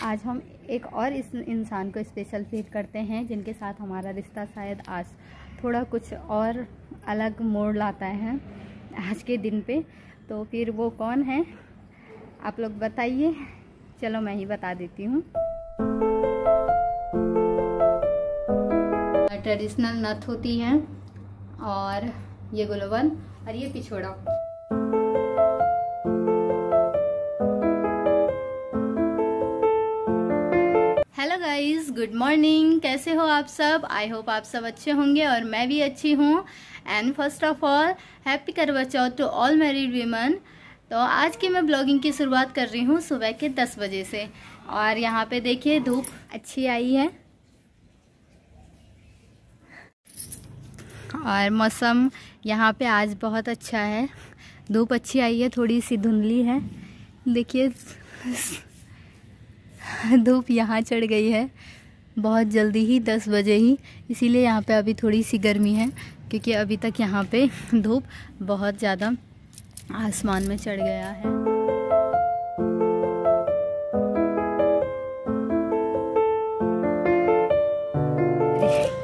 आज हम एक और इस इंसान को स्पेशल फील करते हैं जिनके साथ हमारा रिश्ता शायद आज थोड़ा कुछ और अलग मोड़ लाता है आज के दिन पे। तो फिर वो कौन है आप लोग बताइए। चलो मैं ही बता देती हूँ। ट्रेडिशनल नथ होती है और ये गुलवन और ये पिछोड़ा। Hello guys, good morning. कैसे हो आप सब? आई होप आप सब अच्छे होंगे और मैं भी अच्छी हूँ। And first of all happy करवा चौथ टू ऑल मैरिड वीमेन। तो आज की मैं ब्लॉगिंग की शुरुआत कर रही हूँ सुबह के 10 बजे से। और यहाँ पे देखिए धूप अच्छी आई है और मौसम यहाँ पे आज बहुत अच्छा है। धूप अच्छी आई है, थोड़ी सी धुंधली है। देखिए धूप यहाँ चढ़ गई है बहुत जल्दी ही 10 बजे ही, इसीलिए यहाँ पे अभी थोड़ी सी गर्मी है क्योंकि अभी तक यहाँ पे धूप बहुत ज़्यादा आसमान में चढ़ गया है।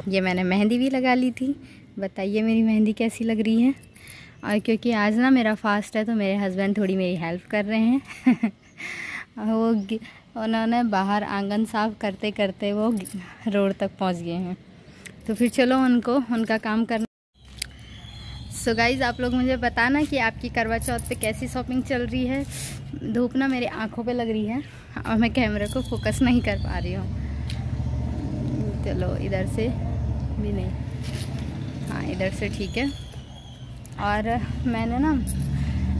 ये मैंने मेहंदी भी लगा ली थी। बताइए मेरी मेहंदी कैसी लग रही है। और क्योंकि आज ना मेरा फास्ट है तो मेरे हस्बैंड थोड़ी मेरी हेल्प कर रहे हैं उन्होंने बाहर आंगन साफ करते करते वो रोड तक पहुंच गए हैं। तो फिर चलो उनको उनका काम करना। सो गाइज आप लोग मुझे बताना कि आपकी करवा चौथ पे कैसी शॉपिंग चल रही है। धूप ना मेरी आंखों पे लग रही है और मैं कैमरे को फोकस नहीं कर पा रही हूँ। चलो इधर से भी नहीं, हाँ इधर से ठीक है। और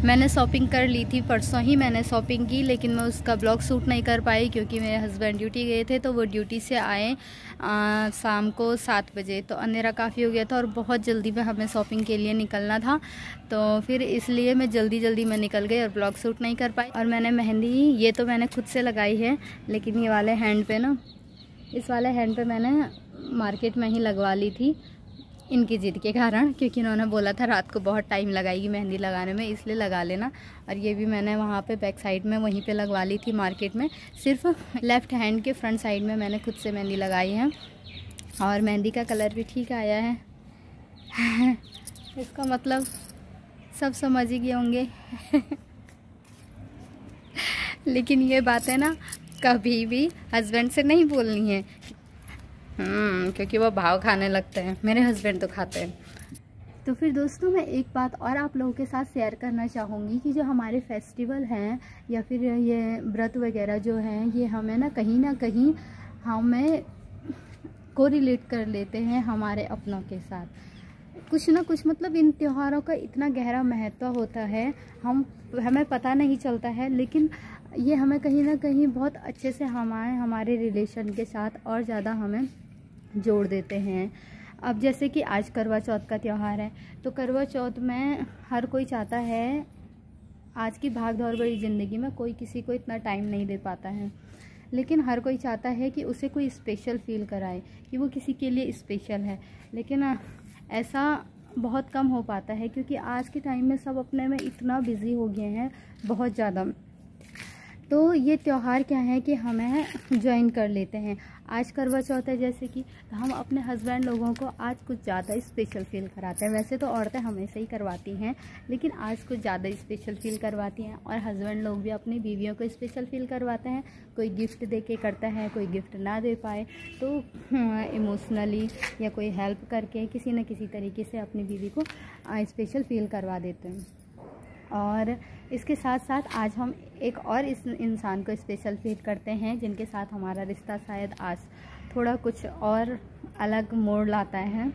मैंने शॉपिंग कर ली थी, परसों ही मैंने शॉपिंग की, लेकिन मैं उसका ब्लॉग शूट नहीं कर पाई क्योंकि मेरे हस्बैंड ड्यूटी गए थे। तो वो ड्यूटी से आए शाम को 7 बजे, तो अंधेरा काफ़ी हो गया था और बहुत जल्दी में हमें शॉपिंग के लिए निकलना था। तो फिर इसलिए मैं जल्दी में निकल गई और ब्लॉग शूट नहीं कर पाई। और मैंने मेहंदी ये तो मैंने खुद से लगाई है, लेकिन ये वाले हैंड पे ना, इस वाले हैंड पे मैंने मार्केट में ही लगवा ली थी इनकी जिद के कारण, क्योंकि इन्होंने बोला था रात को बहुत टाइम लगाएगी मेहंदी लगाने में, इसलिए लगा लेना। और ये भी मैंने वहाँ पे बैक साइड में वहीं पे लगवा ली थी मार्केट में। सिर्फ लेफ़्ट हैंड के फ्रंट साइड में मैंने खुद से मेहंदी लगाई है और मेहंदी का कलर भी ठीक आया है इसका मतलब सब समझ ही गए होंगे लेकिन ये बातें ना कभी भी हस्बैंड से नहीं बोलनी है क्योंकि वो भाव खाने लगते हैं। मेरे हस्बैंड तो खाते हैं। तो फिर दोस्तों मैं एक बात और आप लोगों के साथ शेयर करना चाहूँगी कि जो हमारे फेस्टिवल हैं या फिर ये व्रत वगैरह जो हैं, ये हमें ना कहीं हमें को रिलेट कर लेते हैं हमारे अपनों के साथ। कुछ ना कुछ मतलब इन त्योहारों का इतना गहरा महत्व होता है, हमें पता नहीं चलता है, लेकिन ये हमें कहीं ना कहीं बहुत अच्छे से हमारे रिलेशन के साथ और ज़्यादा हमें जोड़ देते हैं। अब जैसे कि आज करवा चौथ का त्यौहार है, तो करवा चौथ में हर कोई चाहता है, आज की भाग दौड़ भरी ज़िंदगी में कोई किसी को इतना टाइम नहीं दे पाता है, लेकिन हर कोई चाहता है कि उसे कोई स्पेशल फील कराए, कि वो किसी के लिए स्पेशल है। लेकिन ऐसा बहुत कम हो पाता है क्योंकि आज के टाइम में सब अपने में इतना बिज़ी हो गए हैं बहुत ज़्यादा। तो ये त्यौहार क्या है कि हमें ज्वाइन कर लेते हैं। आज करवा चौथ है जैसे कि हम अपने हस्बैंड लोगों को आज कुछ ज़्यादा स्पेशल फील कराते हैं। वैसे तो औरतें हमेशा ही करवाती हैं, लेकिन आज कुछ ज़्यादा स्पेशल फील करवाती हैं। और हस्बैंड लोग भी अपनी बीवियों को स्पेशल फील करवाते हैं। कोई गिफ्ट दे के करता है, कोई गिफ्ट ना दे पाए तो इमोशनली या कोई हेल्प करके किसी न किसी तरीके से अपनी बीवी को स्पेशल फील करवा देते हैं। और इसके साथ साथ आज हम एक और इस इंसान को स्पेशल फील करते हैं जिनके साथ हमारा रिश्ता शायद आज थोड़ा कुछ और अलग मोड़ लाता है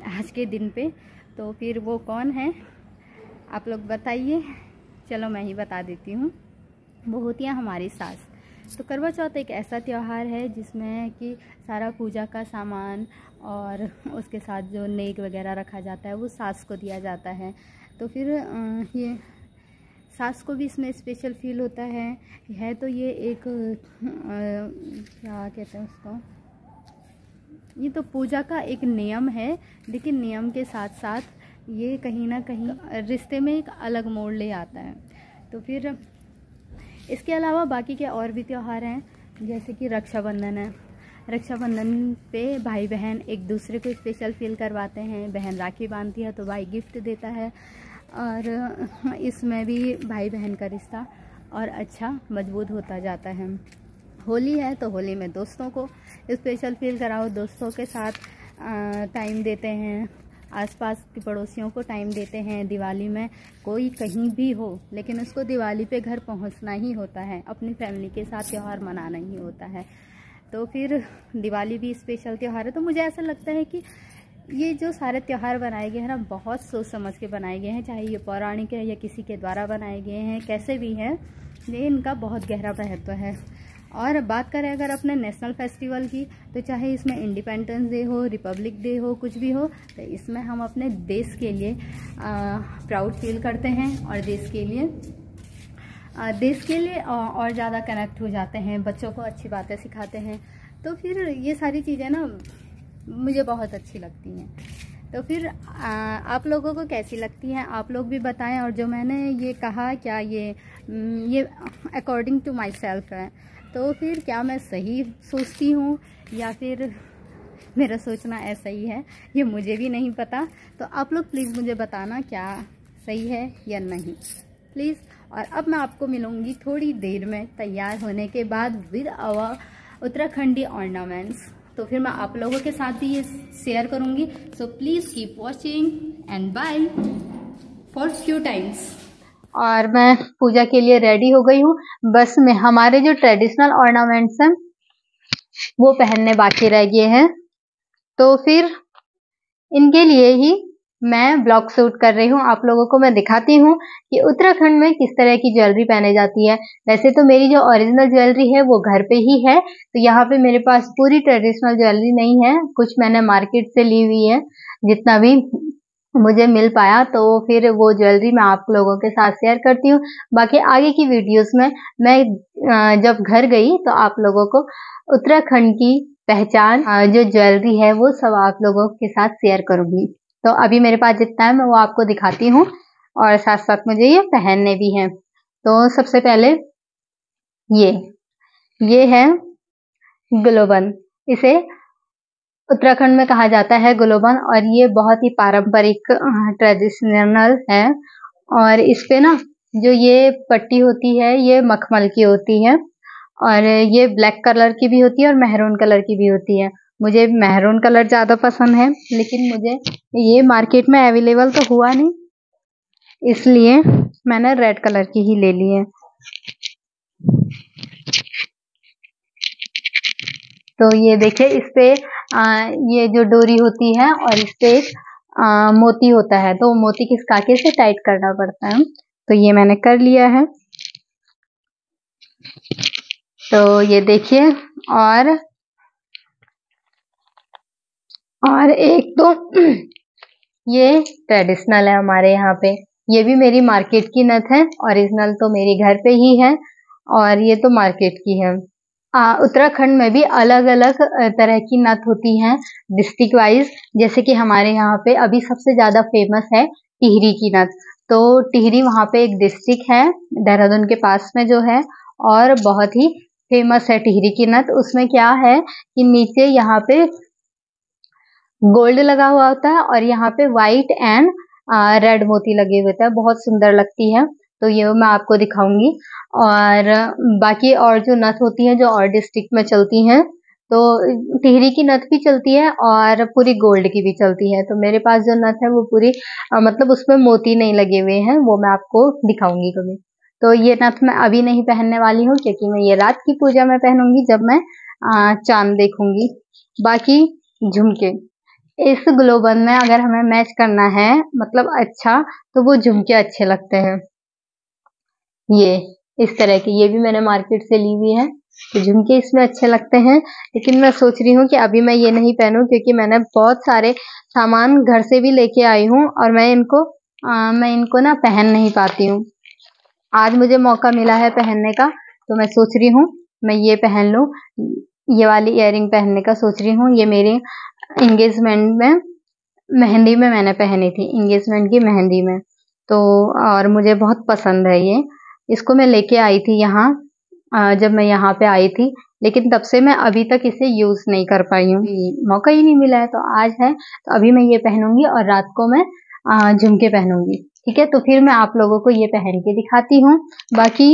आज के दिन पे। तो फिर वो कौन है आप लोग बताइए। चलो मैं ही बता देती हूँ। वो होती है हमारी सास। तो करवा चौथ एक ऐसा त्यौहार है जिसमें कि सारा पूजा का सामान और उसके साथ जो नेक वगैरह रखा जाता है वो सास को दिया जाता है। तो फिर ये सास को भी इसमें स्पेशल फील होता है तो ये एक क्या कहते हैं उसको, ये तो पूजा का एक नियम है, लेकिन नियम के साथ साथ ये कहीं ना कहीं रिश्ते में एक अलग मोड़ ले आता है। तो फिर इसके अलावा बाकी के और भी त्यौहार हैं जैसे कि रक्षाबंधन है, रक्षाबंधन पे भाई बहन एक दूसरे को स्पेशल फील करवाते हैं। बहन राखी बांधती है तो भाई गिफ्ट देता है, और इसमें भी भाई बहन का रिश्ता और अच्छा मजबूत होता जाता है। होली है तो होली में दोस्तों को स्पेशल फील कराओ, दोस्तों के साथ टाइम देते हैं, आसपास के पड़ोसियों को टाइम देते हैं। दिवाली में कोई कहीं भी हो लेकिन उसको दिवाली पे घर पहुंचना ही होता है, अपनी फैमिली के साथ त्यौहार मनाना ही होता है। तो फिर दिवाली भी स्पेशल त्यौहार है। तो मुझे ऐसा लगता है कि ये जो सारे त्यौहार बनाए गए हैं ना, बहुत सोच समझ के बनाए गए हैं, चाहे ये पौराणिक है या किसी के द्वारा बनाए गए हैं, कैसे भी हैं, ये इनका बहुत गहरा महत्व है। और बात करें अगर अपने नेशनल फेस्टिवल की, तो चाहे इसमें इंडिपेंडेंस डे हो, रिपब्लिक डे हो, कुछ भी हो, तो इसमें हम अपने देश के लिए प्राउड फील करते हैं और देश के लिए और ज़्यादा कनेक्ट हो जाते हैं, बच्चों को अच्छी बातें सिखाते हैं। तो फिर ये सारी चीज़ें ना मुझे बहुत अच्छी लगती हैं। तो फिर आप लोगों को कैसी लगती हैं, आप लोग भी बताएं। और जो मैंने ये कहा, क्या ये अकॉर्डिंग टू माई सेल्फ है, तो फिर क्या मैं सही सोचती हूँ या फिर मेरा सोचना ऐसा ही है, ये मुझे भी नहीं पता। तो आप लोग प्लीज़ मुझे बताना क्या सही है या नहीं, प्लीज़। और अब मैं आपको मिलूँगी थोड़ी देर में तैयार होने के बाद विद आवर उत्तराखंडी ऑर्नामेंट्स। तो फिर मैं आप लोगों के साथ भी ये शेयर करूँगी। So please keep watching and bye for few times. और मैं पूजा के लिए रेडी हो गई हूँ। बस मैं हमारे जो ट्रेडिशनल ऑर्नामेंट्स हैं वो पहनने बाकी रह गए हैं। तो फिर इनके लिए ही मैं ब्लॉग शूट कर रही हूँ। आप लोगों को मैं दिखाती हूँ कि उत्तराखंड में किस तरह की ज्वेलरी पहने जाती है। वैसे तो मेरी जो ओरिजिनल ज्वेलरी है वो घर पे ही है, तो यहाँ पे मेरे पास पूरी ट्रेडिशनल ज्वेलरी नहीं है, कुछ मैंने मार्केट से ली हुई है, जितना भी मुझे मिल पाया। तो फिर वो ज्वेलरी मैं आप लोगों के साथ शेयर करती हूँ। बाकी आगे की वीडियोस में मैं जब घर गई तो आप लोगों को उत्तराखंड की पहचान जो ज्वेलरी है वो सब आप लोगों के साथ शेयर करूंगी। तो अभी मेरे पास जितना है मैं वो आपको दिखाती हूँ, और साथ साथ मुझे ये पहनने भी हैं। तो सबसे पहले ये है गुलोबन, इसे उत्तराखंड में कहा जाता है गुलोबन, और ये बहुत ही पारंपरिक ट्रेडिशनल है। और इस पे ना जो ये पट्टी होती है ये मखमल की होती है, और ये ब्लैक कलर की भी होती है और मेहरून कलर की भी होती है। मुझे मेहरून कलर ज़्यादा पसंद है, लेकिन मुझे ये मार्केट में अवेलेबल तो हुआ नहीं, इसलिए मैंने रेड कलर की ही ले ली है। तो ये देखिए, इस पे ये जो डोरी होती है और इस पे एक मोती होता है, तो मोती किस काके से टाइट करना पड़ता है। तो ये मैंने कर लिया है। तो ये देखिए, और एक तो ये ट्रेडिशनल है हमारे यहाँ पे, ये भी मेरी मार्केट की नथ है, ओरिजिनल तो मेरी घर पे ही है, और ये तो मार्केट की है। उत्तराखंड में भी अलग अलग तरह की नथ होती हैं डिस्ट्रिक्ट वाइज। जैसे कि हमारे यहाँ पे अभी सबसे ज्यादा फेमस है टिहरी की नथ। तो टिहरी वहाँ पे एक डिस्ट्रिक्ट है देहरादून के पास में जो है, और बहुत ही फेमस है टिहरी की नथ। उसमें क्या है कि नीचे यहाँ पे गोल्ड लगा हुआ होता है और यहाँ पे व्हाइट एंड रेड मोती लगे हुए होते हैं, बहुत सुंदर लगती है। तो ये मैं आपको दिखाऊंगी। और बाकी और जो नथ होती है जो और डिस्ट्रिक्ट में चलती हैं, तो टिहरी की नथ भी चलती है और पूरी गोल्ड की भी चलती है। तो मेरे पास जो नथ है वो पूरी मतलब उसमें मोती नहीं लगे हुए हैं, वो मैं आपको दिखाऊंगी कभी। तो ये नथ मैं अभी नहीं पहनने वाली हूँ, क्योंकि मैं ये रात की पूजा में पहनूंगी जब मैं चांद देखूंगी। बाकी झुमके, इस ग्लोबल में अगर हमें मैच करना है मतलब अच्छा, तो वो झुमके अच्छे लगते हैं। ये इस तरह के, ये भी मैंने मार्केट से ली हुई है, तो झुमके इसमें अच्छे लगते हैं। लेकिन मैं सोच रही हूँ कि अभी मैं ये नहीं पहनूं, क्योंकि मैंने बहुत सारे सामान घर से भी लेके आई हूँ और मैं इनको ना पहन नहीं पाती हूँ। आज मुझे मौका मिला है पहनने का, तो मैं सोच रही हूँ मैं ये पहन लूं। ये वाली इयररिंग पहनने का सोच रही हूँ। ये मेरी एंगेजमेंट में मेहंदी में मैंने पहनी थी, एंगेजमेंट की मेहंदी में। तो और मुझे बहुत पसंद है ये, इसको मैं लेके आई थी यहाँ जब मैं यहाँ पे आई थी। लेकिन तब से मैं अभी तक इसे यूज़ नहीं कर पाई हूँ, मौका ही नहीं मिला है। तो आज है तो अभी मैं ये पहनूंगी और रात को मैं झुमके पहनूंगी। ठीक है, तो फिर मैं आप लोगों को ये पहन के दिखाती हूँ। बाकी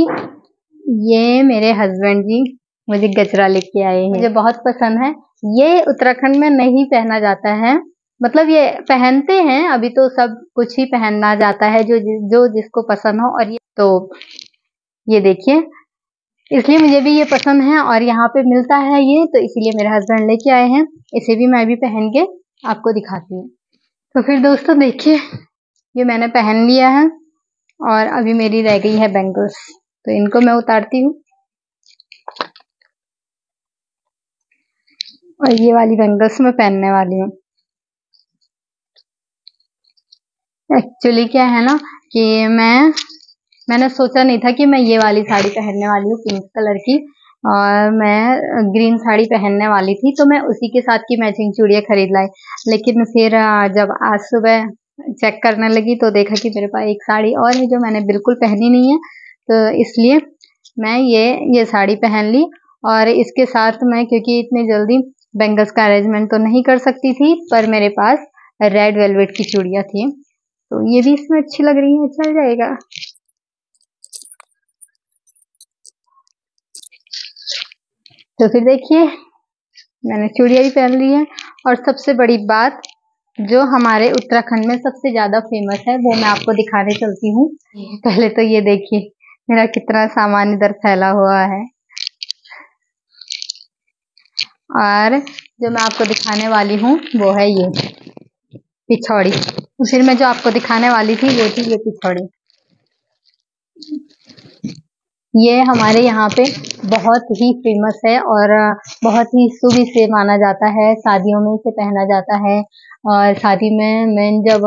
ये मेरे हस्बैंड जी मुझे गजरा लेके आए हैं, मुझे बहुत पसंद है। ये उत्तराखंड में नहीं पहना जाता है, मतलब ये पहनते हैं, अभी तो सब कुछ ही पहनना जाता है जो जिसको पसंद हो। और ये तो ये देखिए, इसलिए मुझे भी ये पसंद है और यहाँ पे मिलता है ये, तो इसीलिए मेरे हस्बैंड लेके आए हैं। इसे भी मैं भी पहन के आपको दिखाती हूँ। तो फिर दोस्तों देखिए, ये मैंने पहन लिया है और अभी मेरी रह गई है बैंगल्स, तो इनको मैं उतारती हूँ। और ये वाली बैंगल्स मैं पहनने वाली हूँ। एक्चुअली क्या है ना कि मैंने सोचा नहीं था कि मैं ये वाली साड़ी पहनने वाली हूँ, पिंक कलर की, और मैं ग्रीन साड़ी पहनने वाली थी, तो मैं उसी के साथ की मैचिंग चूड़ियाँ खरीद लाई। लेकिन फिर जब आज सुबह चेक करने लगी तो देखा कि मेरे पास एक साड़ी और है जो मैंने बिल्कुल पहनी नहीं है, तो इसलिए मैं ये साड़ी पहन ली। और इसके साथ मैं, क्योंकि इतनी जल्दी बैंगल्स का अरेंजमेंट तो नहीं कर सकती थी, पर मेरे पास रेड वेलवेट की चूड़ियाँ थी, तो ये भी इसमें अच्छी लग रही है, चल जाएगा। तो फिर देखिए, मैंने चूड़ियाँ भी पहन ली है। और सबसे बड़ी बात जो हमारे उत्तराखंड में सबसे ज्यादा फेमस है वो मैं आपको दिखाने चलती हूँ। पहले तो ये देखिए मेरा कितना सामान इधर फैला हुआ है, और जो मैं आपको दिखाने वाली हूँ वो है ये पिछौड़ी। फिर मैं जो आपको दिखाने वाली थी वो थी ये पिछौड़ी। ये हमारे यहाँ पे बहुत ही फेमस है और बहुत ही शुभ इसे माना जाता है। शादियों में इसे पहना जाता है, और शादी में मेन जब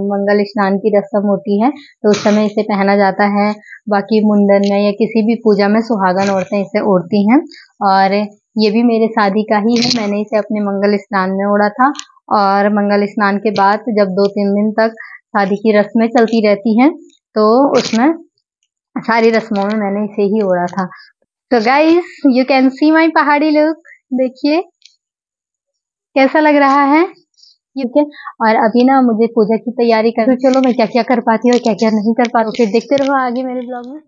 मंगल स्नान की रस्म होती है तो उस समय इसे पहना जाता है। बाकी मुंडन में या किसी भी पूजा में सुहागन औरतें इसे ओढ़ती हैं। और ये भी मेरे शादी का ही है, मैंने इसे अपने मंगल स्नान में ओढ़ा था। और मंगल स्नान के बाद जब 2-3 दिन तक शादी की रस्में चलती रहती हैं तो उसमें सारी रस्मों में मैंने इसे ही ओढ़ा था। तो गाइस यू कैन सी माई पहाड़ी लुक, देखिए कैसा लग रहा है। ठीक है, और अभी ना मुझे पूजा की तैयारी कर, तो चलो मैं क्या क्या कर पाती हूँ और क्या क्या नहीं कर पाती हूँ, फिर देखते रहो आगे मेरे ब्लॉग में।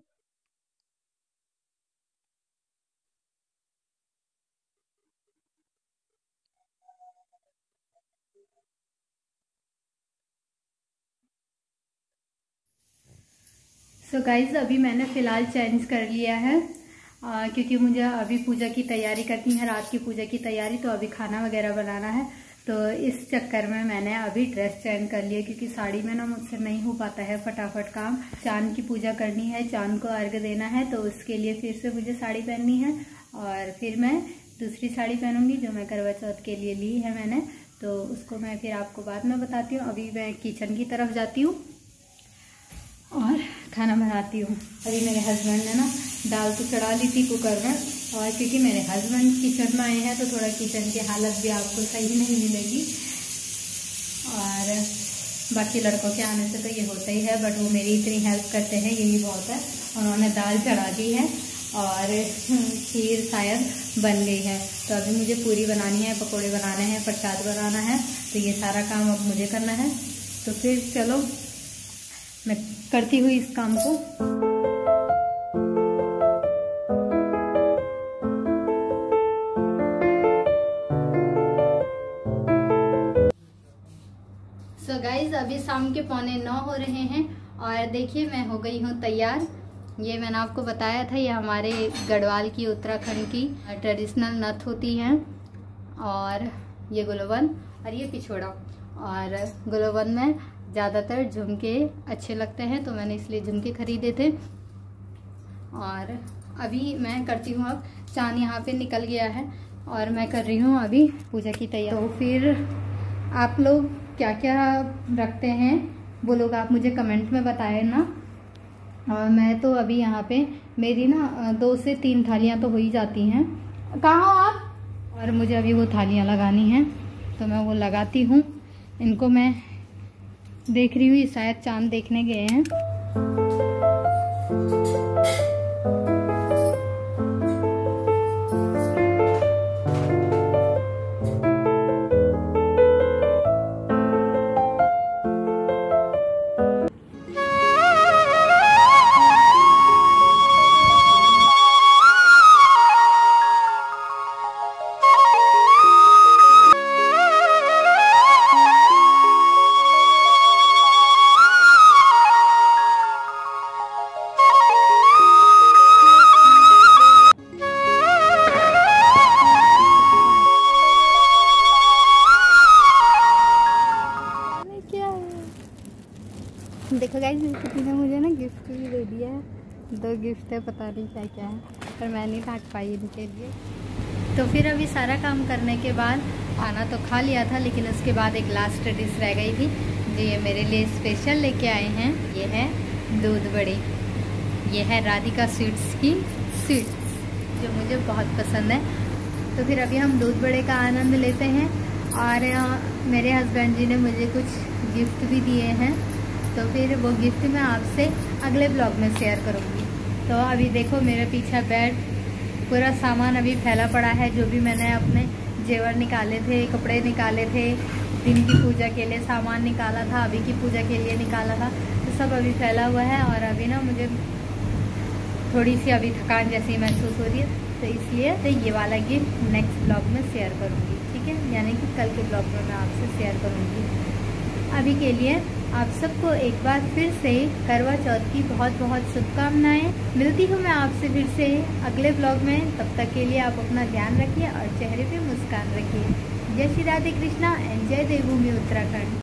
सो गाइज अभी मैंने फ़िलहाल चेंज कर लिया है, क्योंकि मुझे अभी पूजा की तैयारी करनी है, रात की पूजा की तैयारी, तो अभी खाना वगैरह बनाना है। तो इस चक्कर में मैंने अभी ड्रेस चेंज कर लिया, क्योंकि साड़ी में ना मुझसे नहीं हो पाता है फटाफट काम। चांद की पूजा करनी है, चांद को अर्घ देना है, तो उसके लिए फिर से मुझे साड़ी पहननी है। और फिर मैं दूसरी साड़ी पहनूंगी जो मैं करवा चौथ के लिए ली है मैंने, तो उसको मैं फिर आपको बाद में बताती हूँ। अभी मैं किचन की तरफ जाती हूँ और खाना बनाती हूँ। अभी मेरे हस्बैंड ने ना दाल तो चढ़ा ली थी कुकर में, और क्योंकि मेरे हस्बैंड किचन में आए हैं तो थोड़ा किचन की हालत भी आपको सही नहीं मिलेगी। और बाकी लड़कों के आने से तो ये होता ही है, बट वो मेरी इतनी हेल्प करते हैं, यही बहुत है। उन्होंने दाल चढ़ा दी है और खीर शायद बन गई है। तो अभी मुझे पूरी बनानी है, पकौड़े बनाने हैं, प्रसाद बनाना है, तो ये सारा काम अब मुझे करना है। तो फिर चलो मैं करती हुई इस काम को। सो गाइज अभी शाम के 8:45 हो रहे हैं और देखिए मैं हो गई हूँ तैयार। ये मैंने आपको बताया था, ये हमारे गढ़वाल की, उत्तराखंड की ट्रेडिशनल नथ होती हैं। और ये गुलवन और ये पिछोड़ा। और गुलवन में ज़्यादातर झुमके अच्छे लगते हैं, तो मैंने इसलिए झुमके खरीदे थे। और अभी मैं करती हूँ, अब चांद यहाँ पे निकल गया है और मैं कर रही हूँ अभी पूजा की तैयारी। तो फिर आप लोग क्या क्या रखते हैं वो लोग आप मुझे कमेंट में बताएं ना। और मैं तो अभी यहाँ पे मेरी ना 2 से 3 थालियाँ तो हो ही जाती हैं। कहाँ हो आप? और मुझे अभी वो थालियाँ लगानी हैं, तो मैं वो लगाती हूँ। इनको मैं देख रही हूँ, शायद चांद देखने गए हैं। गाइस किसी ने मुझे ना गिफ्ट भी दे दिया है, 2 गिफ्ट है, पता नहीं क्या क्या है, पर मैं नहीं ढाँक पाई इनके लिए। तो फिर अभी सारा काम करने के बाद खाना तो खा लिया था, लेकिन उसके बाद एक लास्ट डिश रह गई थी जो ये मेरे लिए स्पेशल लेके आए हैं। ये है दूध बड़ी, ये है राधिका स्वीट्स की स्वीट्स जो मुझे बहुत पसंद है। तो फिर अभी हम दूध बड़े का आनंद लेते हैं और मेरे हस्बैंड जी ने मुझे कुछ गिफ्ट भी दिए हैं, तो फिर वो गिफ्ट मैं आपसे अगले ब्लॉग में शेयर करूँगी। तो अभी देखो मेरे पीछे बेड पूरा सामान अभी फैला पड़ा है, जो भी मैंने अपने जेवर निकाले थे, कपड़े निकाले थे, दिन की पूजा के लिए सामान निकाला था, अभी की पूजा के लिए निकाला था, तो सब अभी फैला हुआ है। और अभी ना मुझे थोड़ी सी अभी थकान जैसी महसूस हो रही है, तो इसलिए तो ये वाला गिफ्ट नेक्स्ट ब्लॉग में शेयर करूँगी, ठीक है, यानी कि कल के ब्लॉग में मैं आपसे शेयर करूँगी। अभी के लिए आप सबको एक बार फिर से करवा चौथ की बहुत बहुत शुभकामनाएं। मिलती हूँ मैं आपसे फिर से अगले ब्लॉग में, तब तक के लिए आप अपना ध्यान रखिए और चेहरे पे मुस्कान रखिए। जय श्री राधे कृष्णा एंड जय देवभूमि उत्तराखंड।